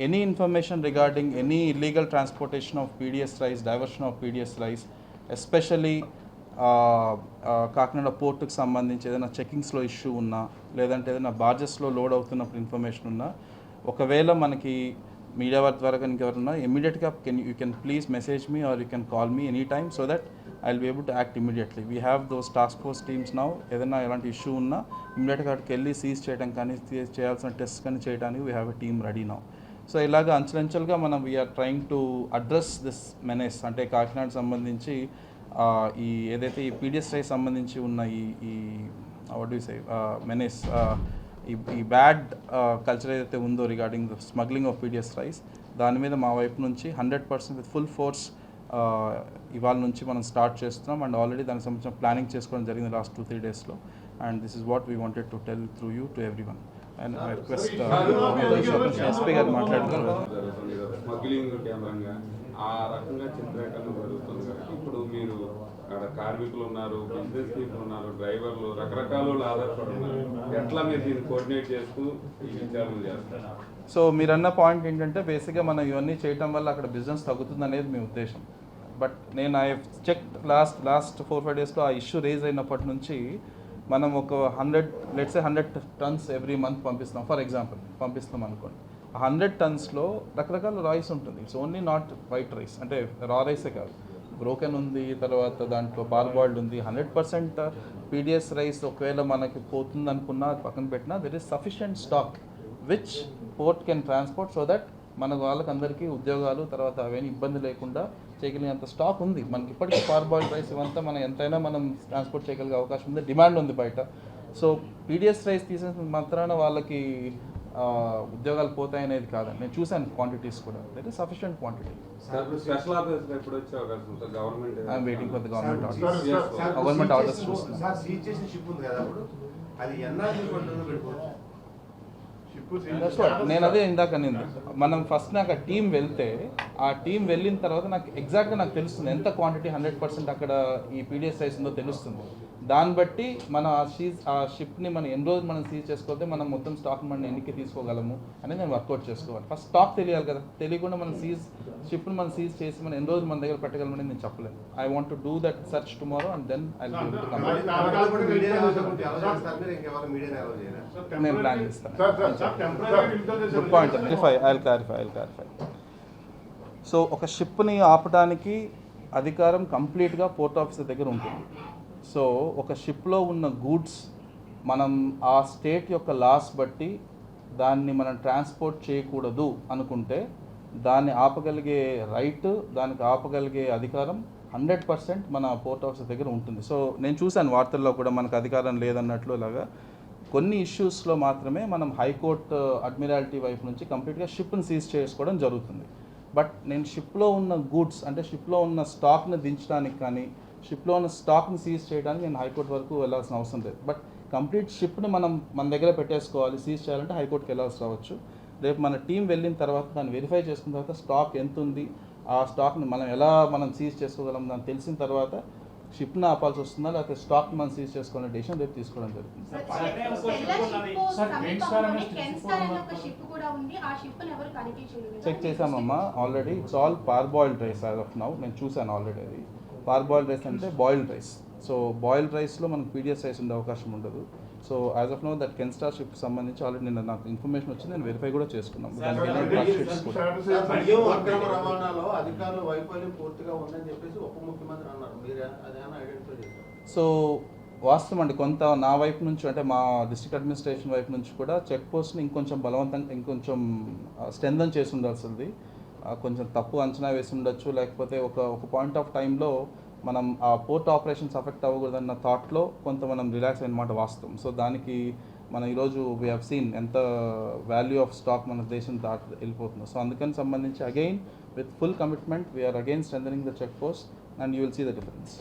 any information regarding any illegal transportation of PDS rice, diversion of PDS rice, especially Kakinada పోర్టుకు సంబంధించి ఏదైనా చెకింగ్స్లో issue ఉన్నా లేదంటే ఏదైనా బార్జెస్లో లోడ్ అవుతున్నప్పుడు ఇన్ఫర్మేషన్ ఉన్నా ఒకవేళ మనకి మీడియా వారి ద్వారా కనుక ఎవరున్నా ఇమీడియట్గా you can please message me or you can call me any time so that I will be able to act immediately. We have those task force teams now. ఏదైనా ఎలాంటి ఇష్యూ ఉన్నా ఇమీడియట్గా అక్కడికి వెళ్ళి సీజ్ చేయడం కానీ చేయాల్సిన టెస్ట్ కానీ చేయడానికి we have a team ready now. So ఇలాగ అంచెలంచెలుగా మనం we're trying to address this menace. అంటే కాకినాడ సంబంధించి ఈ ఏదైతే ఈ పీడిఎస్ రైస్ సంబంధించి ఉన్న ఈ వాట్ డు సే మెనేస్, ఈ బ్యాడ్ కల్చర్ ఏదైతే ఉందో regarding the smuggling of PDS rice, దాని మీద మా వైపు నుంచి 100% విత్ ఫుల్ ఫోర్స్ ఇవాళ నుంచి మనం స్టార్ట్ చేస్తున్నాం. అండ్ ఆల్రెడీ దానికి సంబంధించిన ప్లానింగ్ చేసుకోవడం జరిగింది లాస్ట్ 2-3 డేస్లో. And this is what we wanted to tell through you to every one. And I request SP గారు మాట్లాడుతున్నారు. ఆ రకంగా చిత్రీకరణ జరుగుతుంది కదా. ఇప్పుడు మీరు అక్కడ కార్మికులు ఉన్నారు, బిజినెస్ పీపుల్ ఉన్నారు, డ్రైవర్లు, రకరకాల ఆధారపడుతున్నారు. ఎట్లా మీరు దీన్ని కోఆర్డినేట్ చేస్తూ ఈ విచారణ చేస్తారు? సో మీరన్న పాయింట్ ఏంటంటే బేసిక్గా మనం ఇవన్నీ చేయడం వల్ల అక్కడ బిజినెస్ తగ్గుతుంది అనేది మీ ఉద్దేశం. బట్ నేను ఐ చెక్ లాస్ట్ 4-5 డేస్లో ఆ ఇష్యూ రేజ్ అయినప్పటి నుంచి మనం ఒక 100 టన్స్ ఎవ్రీ మంత్ పంపిస్తాం. ఫర్ ఎగ్జాంపుల్ పంపిస్తాం అనుకోండి. 100 టన్స్లో రకరకాల రైస్ ఉంటుంది. It's only not white rice, అంటే రా రైసే కాదు, బ్రోకెన్ ఉంది, తర్వాత దాంట్లో పార్బాయిల్డ్ ఉంది. 100% పీడిఎస్ రైస్ ఒకవేళ మనకి పోతుంది అనుకున్నా పక్కన పెట్టినా there is sufficient stock which port can transport so that మన వాళ్ళకందరికీ ఉద్యోగాలు తర్వాత అవన్నీ ఇబ్బంది లేకుండా చేయగలిగినంత స్టాక్ ఉంది మనకి. ఇప్పటికీ పార్బాయిల్డ్ రైస్ ఇవంతా మనం ఎంతైనా మనం ట్రాన్స్పోర్ట్ చేయగలిగే అవకాశం ఉంది, డిమాండ్ ఉంది బయట. సో పీడిఎస్ రైస్ తీసిన మాత్రాన వాళ్ళకి ఉద్యోగాలు పోతాయనేది కాదండి. నేను చూశాను క్వాంటిటీస్ కూడా, that is sufficient quantity. Special officer ఎప్పుడు వచ్చే అవకాశం ఉంటుంది? Government I'm waiting for the government orders. Government orders చూస్తున్నాను. నేను అదే ఇందాక అనింది, మనం ఫస్ట్ నాకు ఆ టీం వెళ్తే ఆ టీం వెళ్ళిన తర్వాత నాకు ఎగ్జాక్ట్గా నాకు తెలుస్తుంది ఎంత క్వాంటిటీ 100% అక్కడ ఈ పీడిఎస్ రైస్ ఉందో తెలుస్తుంది. దాన్ని బట్టి మనం ఆ షిప్ని మనం ఎన్ని రోజులు మనం సీజ్ చేసుకోతే మనం మొత్తం స్టాక్ మనం ఎన్నికి తీసుకోగలము అనేది నేను వర్కౌట్ చేసుకోవాలి. ఫస్ట్ స్టాక్ తెలియాలి కదా, తెలియకుండా మనం షిప్ని మనం సీజ్ చేసి మనం ఎన్ని రోజులు మన దగ్గర పెట్టగలమని నేను చెప్పలేను. I want to do that search tomorrow and then I will be able to నేను ప్లాన్ చేస్తాను. Good point, I will clarify. So ఒక షిప్ని ఆపడానికి అధికారం కంప్లీట్గా పోర్ట్ ఆఫీసర్ దగ్గర ఉంటుంది. సో ఒక షిప్లో ఉన్న గూడ్స్ మనం ఆ స్టేట్ యొక్క లాస్ బట్టి దాన్ని మనం ట్రాన్స్పోర్ట్ చేయకూడదు అనుకుంటే దాన్ని ఆపగలిగే రైట్, దానికి ఆపగలిగే అధికారం 100% మన పోర్ట్ ఆఫీసర్ దగ్గర ఉంటుంది. సో నేను చూశాను వార్తల్లో కూడా మనకు అధికారం లేదన్నట్లు. ఇలాగా కొన్ని ఇష్యూస్లో మాత్రమే మనం హైకోర్టు అడ్మిరాలిటీ వైపు నుంచి కంప్లీట్గా షిప్ని సీజ్ చేసుకోవడం జరుగుతుంది. బట్ నేను షిప్లో ఉన్న గూడ్స్ అంటే షిప్లో ఉన్న స్టాక్ని దించడానికి కానీ షిప్లో ఉన్న స్టాక్ని సీజ్ చేయడానికి నేను హైకోర్టు వరకు వెళ్ళాల్సిన అవసరం లేదు. బట్ కంప్లీట్ షిప్ని మనం మన దగ్గర పెట్టేసుకోవాలి, సీజ్ చేయాలంటే హైకోర్టుకి వెళ్ళాల్సి రావచ్చు. రేపు మన టీం వెళ్ళిన తర్వాత దాన్ని వెరిఫై చేసుకున్న తర్వాత స్టాక్ ఎంత ఉంది, ఆ స్టాక్ని మనం సీజ్ చేసుకోగలం దాన్ని తెలిసిన తర్వాత షిప్ని ఆపాల్సి వస్తుందా లేకపోతే స్టాక్ మనం సీజ్ చేసుకోవాలని డెసిషన్ రేపు తీసుకోవడం జరుగుతుంది. చెక్ చేసామమ్మా already. It's all parboiled rice as of now. నేను చూశాను ఆల్రెడీ. అది పార్బాయిల్డ్ రైస్ అంటే బాయిల్డ్ రైస్. సో బాయిల్డ్ రైస్లో మనకు పీడిఎస్ రైస్ ఉండే అవకాశం ఉండదు. So as of now that కెన్స్టార్ షిప్ సంబంధించి ఆల్రెడీ నిన్న నాకు ఇన్ఫర్మేషన్ వచ్చింది, నేను వెరిఫై కూడా చేసుకున్నాం. సో వాస్తవం అండి, కొంత నా వైపు నుంచి అంటే మా డిస్ట్రిక్ట్ అడ్మినిస్ట్రేషన్ వైపు నుంచి కూడా చెక్ పోస్ట్ని ఇంకొంచెం బలవంతంగా ఇంకొంచెం స్ట్రెంథన్ చేసి ఉండాల్సింది. కొంచెం తప్పు అంచనా వేసి ఉండొచ్చు, లేకపోతే ఒక పాయింట్ ఆఫ్ టైంలో మనం ఆ పోర్ట్ ఆపరేషన్స్ అఫెక్ట్ అవ్వకూడదన్న థాట్లో కొంత మనం రిలాక్స్ అయినమాట వాస్తవం. సో దానికి మనం ఈరోజు వీ హ్యావ్ సీన్ ఎంత వాల్యూ ఆఫ్ స్టాక్ మన దేశం వెళ్ళిపోతుందో. సో అందుకని సంబంధించి again with full commitment we're again strengthening the check post and you will see the difference.